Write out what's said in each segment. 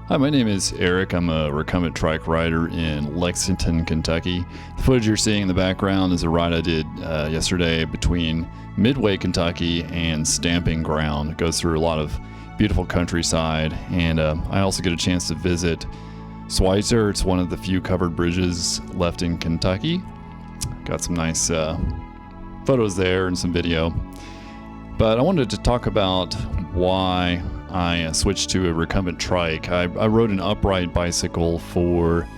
Hi, my name is Eric. I'm a Recumbent Trike rider in Lexington, Kentucky. The footage you're seeing in the background is a ride I did yesterday between Midway, Kentucky and Stamping Ground. It goes through a lot of beautiful countryside, and I also get a chance to visit Schweitzer. It's one of the few covered bridges left in Kentucky. Got some nice photos there and some video. But I wanted to talk about why I switched to a recumbent trike. I rode an upright bicycle for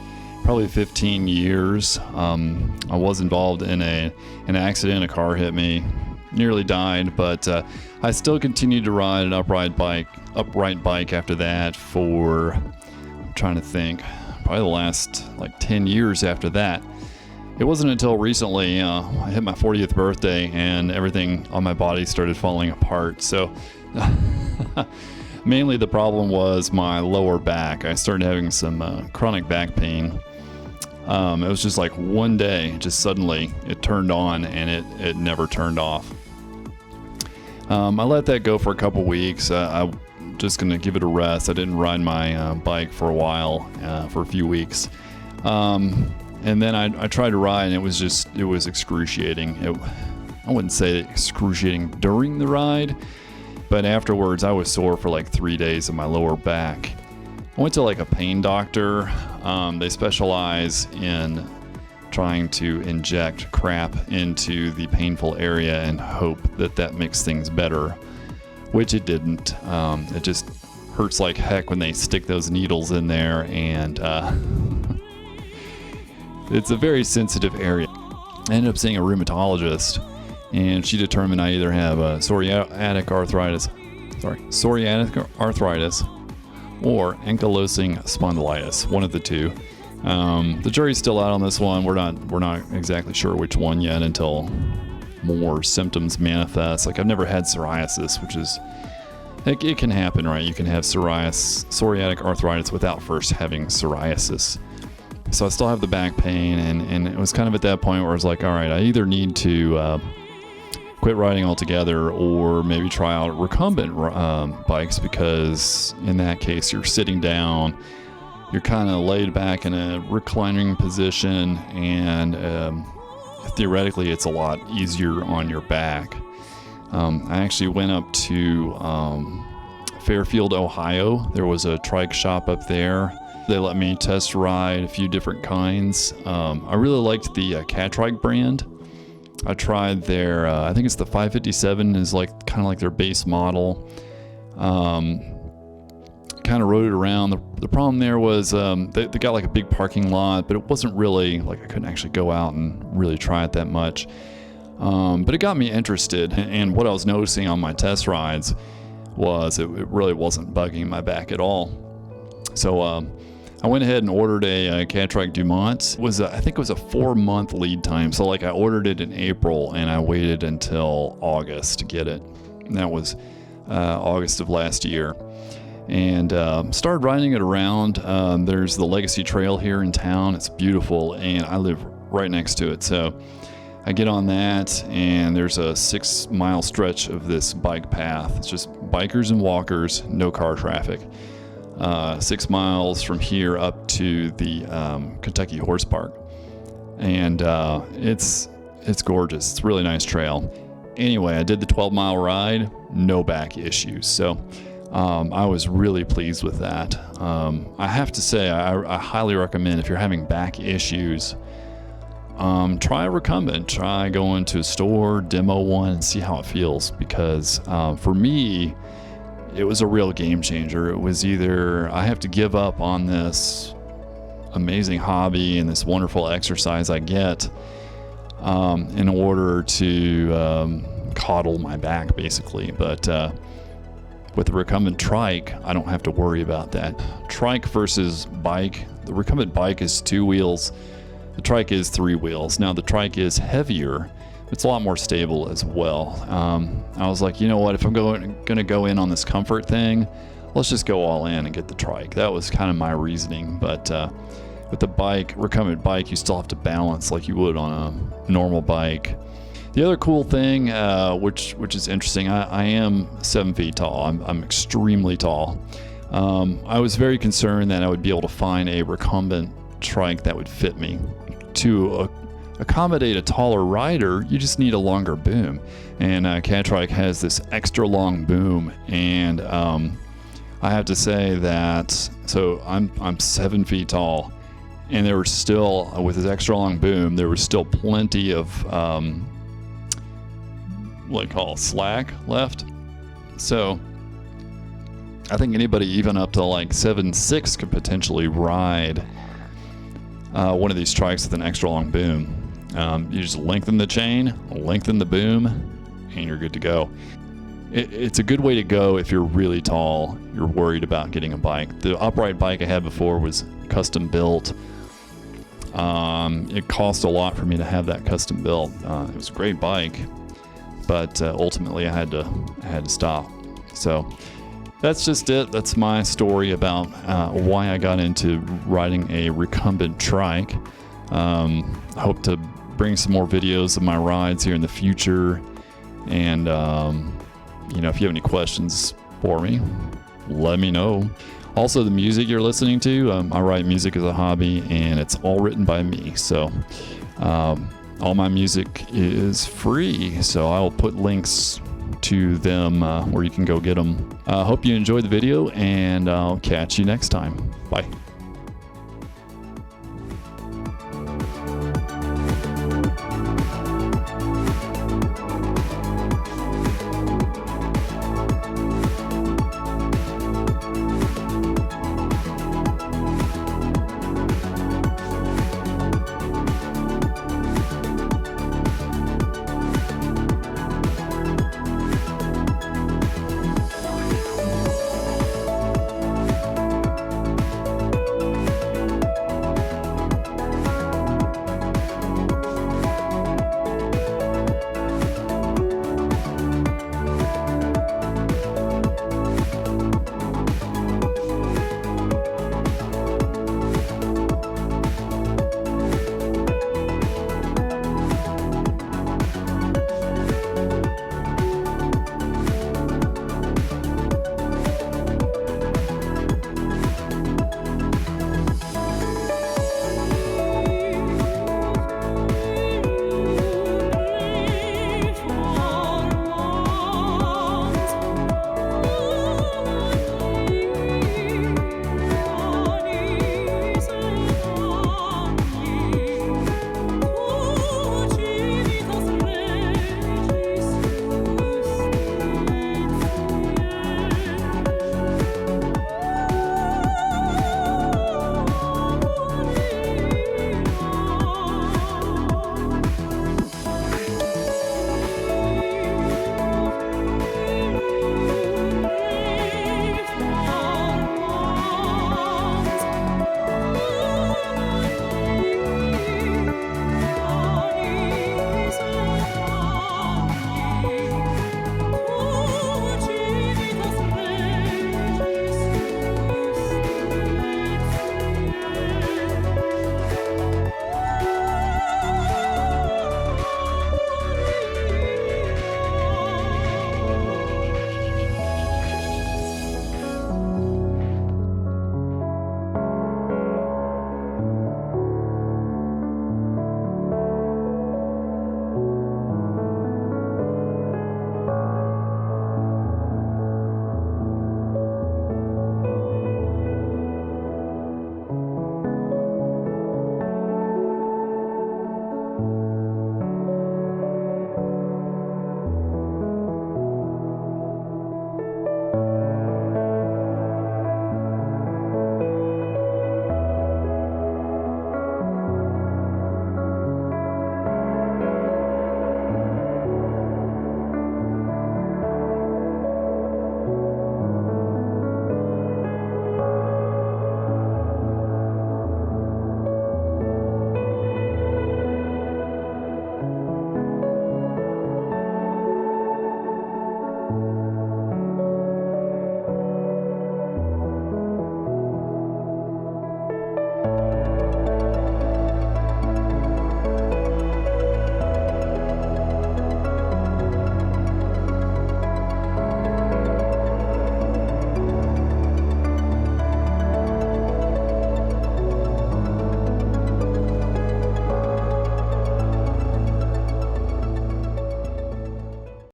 probably 15 years. I was involved in an accident. A car hit me, nearly died, but I still continued to ride an upright bike after that for, I'm trying to think, probably the last 10 years after that. It wasn't until recently I hit my 40th birthday and everything on my body started falling apart. So mainly the problem was my lower back. I started having some chronic back pain. It was just like one day, just suddenly it turned on and it never turned off. I let that go for a couple weeks. I'm just going to give it a rest. I didn't ride my bike for a while, for a few weeks. And then I tried to ride, and it was excruciating. I wouldn't say excruciating during the ride, but afterwards I was sore for 3 days in my lower back. I went to a pain doctor. They specialize in trying to inject crap into the painful area and hope that makes things better, which it didn't. It just hurts like heck when they stick those needles in there, and it's a very sensitive area. I ended up seeing a rheumatologist, and she determined I either have psoriatic arthritis or ankylosing spondylitis, one of the two. The jury's still out on this one. We're not exactly sure which one yet until more symptoms manifest. I've never had psoriasis, which is it can happen, right? You can have psoriatic arthritis without first having psoriasis. So I still have the back pain, and it was kind of at that point where I was like, all right, I either need to quit riding altogether or maybe try out recumbent bikes, because in that case you're sitting down, you're kind of laid back in a reclining position, and theoretically it's a lot easier on your back. I actually went up to Fairfield, Ohio. There was a trike shop up there. They let me test ride a few different kinds. I really liked the Catrike brand. I tried their, I think it's the 557 is kind of like their base model. Kind of rode it around. The problem there was they got a big parking lot, but it wasn't really, I couldn't actually go out and really try it that much. But it got me interested, and what I was noticing on my test rides was it really wasn't bugging my back at all. So I went ahead and ordered a Catrike Dumont. I think it was a 4-month lead time. So I ordered it in April and I waited until August to get it. And that was August of last year. And started riding it around. There's the Legacy Trail here in town. It's beautiful, and I live right next to it. So I get on that, and there's a 6-mile stretch of this bike path. It's just bikers and walkers, no car traffic. 6 miles from here up to the Kentucky Horse Park, and it's gorgeous. It's a really nice trail. Anyway, I did the 12-mile ride, no back issues, so I was really pleased with that. I have to say, I highly recommend, if you're having back issues, try a recumbent. Try going to a store, demo one, and see how it feels, because for me, it was a real game changer. It was either I have to give up on this amazing hobby and this wonderful exercise I get in order to coddle my back, basically. But with the recumbent trike, I don't have to worry about that. Trike versus bike. The recumbent bike is 2 wheels. The trike is 3 wheels. Now the trike is heavier. It's a lot more stable as well. I was like, you know what, if I'm going to go in on this comfort thing, let's just go all in and get the trike. That was kind of my reasoning. But with the recumbent bike, you still have to balance like you would on a normal bike. The other cool thing, which is interesting, I am 7 feet tall. I'm extremely tall. I was very concerned that I would be able to find a recumbent trike that would fit me. To accommodate a taller rider, you just need a longer boom, and Catrike has this extra long boom, and I have to say that, so I'm 7 feet tall, and there was still, with this extra long boom, there was still plenty of what I call slack left. So I think anybody even up to like 7'6" could potentially ride one of these trikes with an extra long boom. You just lengthen the chain, lengthen the boom, and you're good to go. It's a good way to go if you're really tall, you're worried about getting a bike. The upright bike I had before was custom built. It cost a lot for me to have that custom built. It was a great bike, but ultimately I had to stop. So that's just it. That's my story about why I got into riding a recumbent trike. I hope to bring some more videos of my rides here in the future, and you know, if you have any questions for me, let me know. Also, the music you're listening to, I write music as a hobby, and it's all written by me. So all my music is free, so I'll put links to them where you can go get them. Hope you enjoyed the video, and I'll catch you next time. Bye.